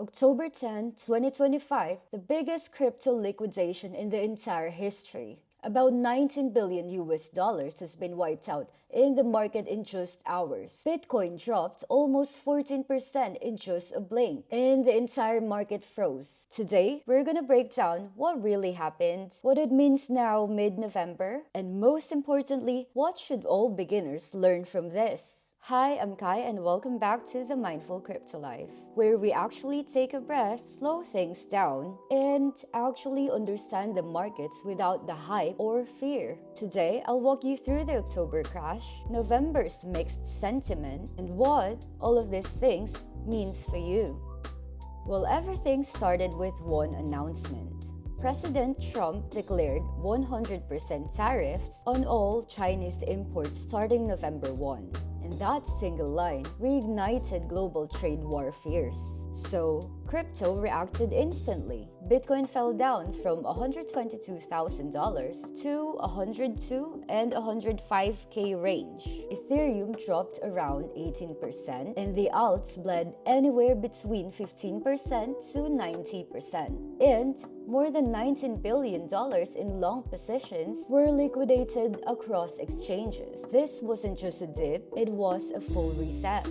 October 10, 2025, the biggest crypto liquidation in the entire history. About 19 billion US dollars has been wiped out in the market in just hours. Bitcoin dropped almost 14% in just a blink, and the entire market froze. Today, we're gonna break down what really happened, what it means now mid-November, and most importantly, what should all beginners learn from this. Hi, I'm Kai and welcome back to the Mindful Crypto Life, where we actually take a breath, slow things down, and actually understand the markets without the hype or fear. Today, I'll walk you through the October crash, November's mixed sentiment, and what all of these things means for you. Well, everything started with one announcement. President Trump declared 100% tariffs on all Chinese imports starting November 1. And that single line reignited global trade war fears. So, crypto reacted instantly. Bitcoin fell down from $122,000 to $102 and $105K range. Ethereum dropped around 18%, and the alts bled anywhere between 15% to 90%. And more than $19 billion in long positions were liquidated across exchanges. This wasn't just a dip, it was a full reset.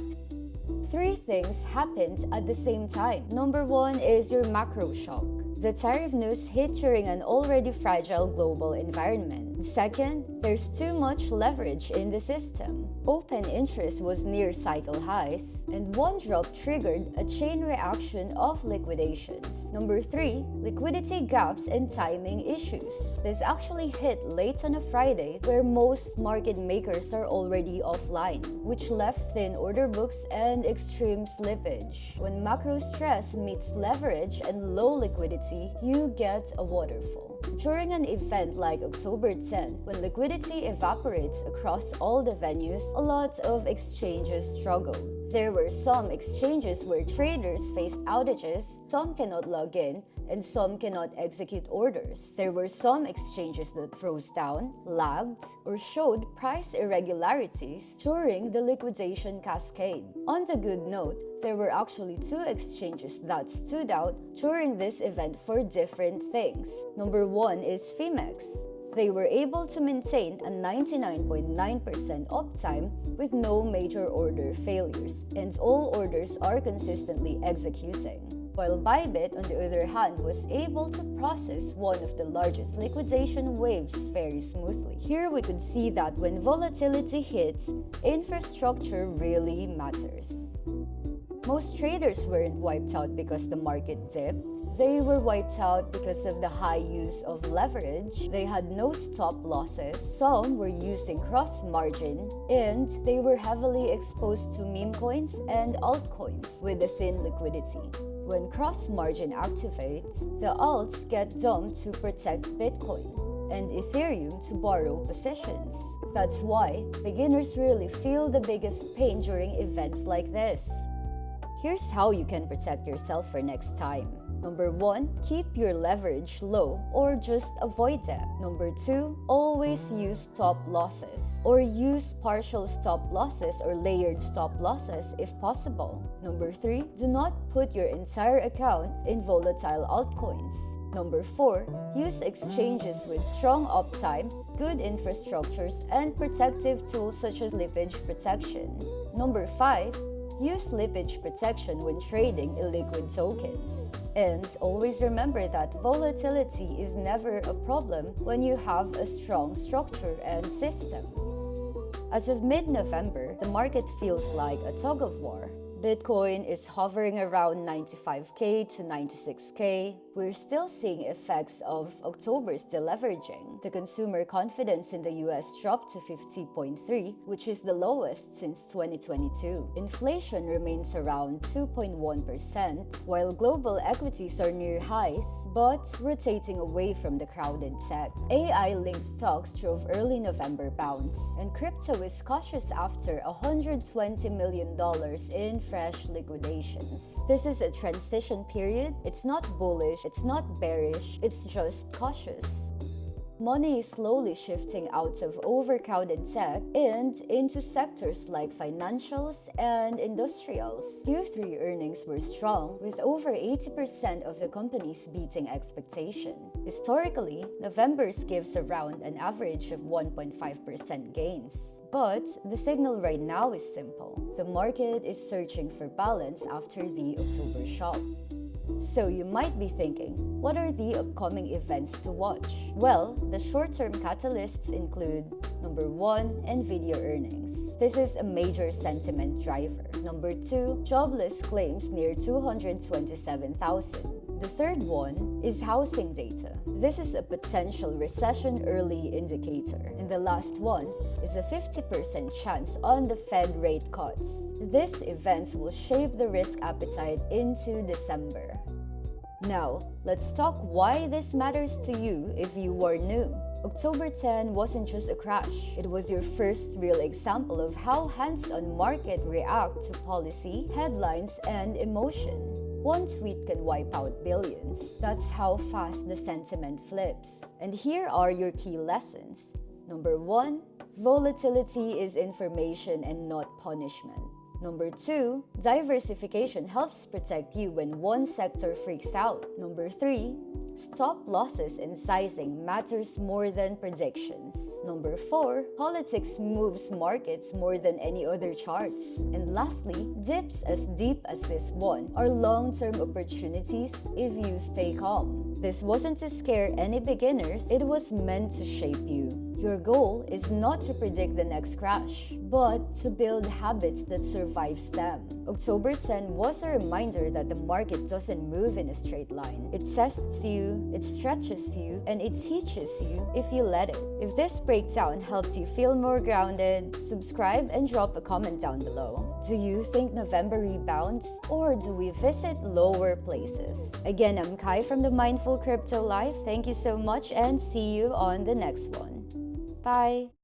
Three things happened at the same time. Number one is your macro shock. The tariff news hit during an already fragile global environment. Second, there's too much leverage in the system. Open interest was near cycle highs, and one drop triggered a chain reaction of liquidations. Number three, liquidity gaps and timing issues. This actually hit late on a Friday where most market makers are already offline, which left thin order books and extreme slippage. When macro stress meets leverage and low liquidity, you get a waterfall. During an event like October 10, when liquidity evaporates across all the venues, a lot of exchanges struggled. There were some exchanges where traders faced outages, some cannot log in, and some cannot execute orders. There were some exchanges that froze down, lagged, or showed price irregularities during the liquidation cascade. On the good note, there were actually two exchanges that stood out during this event for different things. Number one is Fimex. They were able to maintain a 99.9% uptime with no major order failures, and all orders are consistently executing. While Bybit, on the other hand, was able to process one of the largest liquidation waves very smoothly. Here we could see that when volatility hits, infrastructure really matters. Most traders weren't wiped out because the market dipped. They were wiped out because of the high use of leverage. They had no stop losses. Some were using cross margin, and they were heavily exposed to meme coins and altcoins with a thin liquidity. When cross margin activates, the alts get dumped to protect Bitcoin and Ethereum to borrow positions. That's why beginners really feel the biggest pain during events like this. Here's how you can protect yourself for next time. Number one, keep your leverage low or just avoid them. Number two, always use stop losses or use partial stop losses or layered stop losses if possible. Number three, do not put your entire account in volatile altcoins. Number four, use exchanges with strong uptime, good infrastructures, and protective tools such as slippage protection. Number five, use slippage protection when trading illiquid tokens. And always remember that volatility is never a problem when you have a strong structure and system. As of mid-November, the market feels like a tug-of-war. Bitcoin is hovering around 95K to 96K. We're still seeing effects of October's deleveraging. The consumer confidence in the US dropped to 50.3, which is the lowest since 2022. Inflation remains around 2.1%, while global equities are near highs, but rotating away from the crowded tech. AI-linked stocks drove early November bounce, and crypto is cautious after $120 million in fresh liquidations. This is a transition period. It's not bullish, it's not bearish, it's just cautious. Money is slowly shifting out of overcrowded tech and into sectors like financials and industrials. Q3 earnings were strong, with over 80% of the companies beating expectation. Historically, November's gives around an average of 1.5% gains. But the signal right now is simple. The market is searching for balance after the October shock. So you might be thinking, what are the upcoming events to watch? Well, the short-term catalysts include number 1, Nvidia earnings. This is a major sentiment driver. Number 2, jobless claims near 227,000. The third one is housing data. This is a potential recession early indicator. And the last one is a 50% chance on the Fed rate cuts. These events will shape the risk appetite into December. Now, let's talk why this matters to you if you are new. October 10 wasn't just a crash. It was your first real example of how hands-on market react to policy, headlines, and emotion. One tweet can wipe out billions. That's how fast the sentiment flips. And here are your key lessons. Number 1, volatility is information and not punishment. Number 2, diversification helps protect you when one sector freaks out. Number 3, stop losses and sizing matters more than predictions. Number 4, politics moves markets more than any other charts. And lastly, dips as deep as this one are long-term opportunities if you stay calm. This wasn't to scare any beginners, it was meant to shape you. Your goal is not to predict the next crash, but to build habits that survive them. October 10 was a reminder that the market doesn't move in a straight line. It tests you, it stretches you, and it teaches you if you let it. If this breakdown helped you feel more grounded, subscribe and drop a comment down below. Do you think November rebounds, or do we visit lower places? Again, I'm Kai from the Mindful Crypto Life. Thank you so much and see you on the next one. Bye!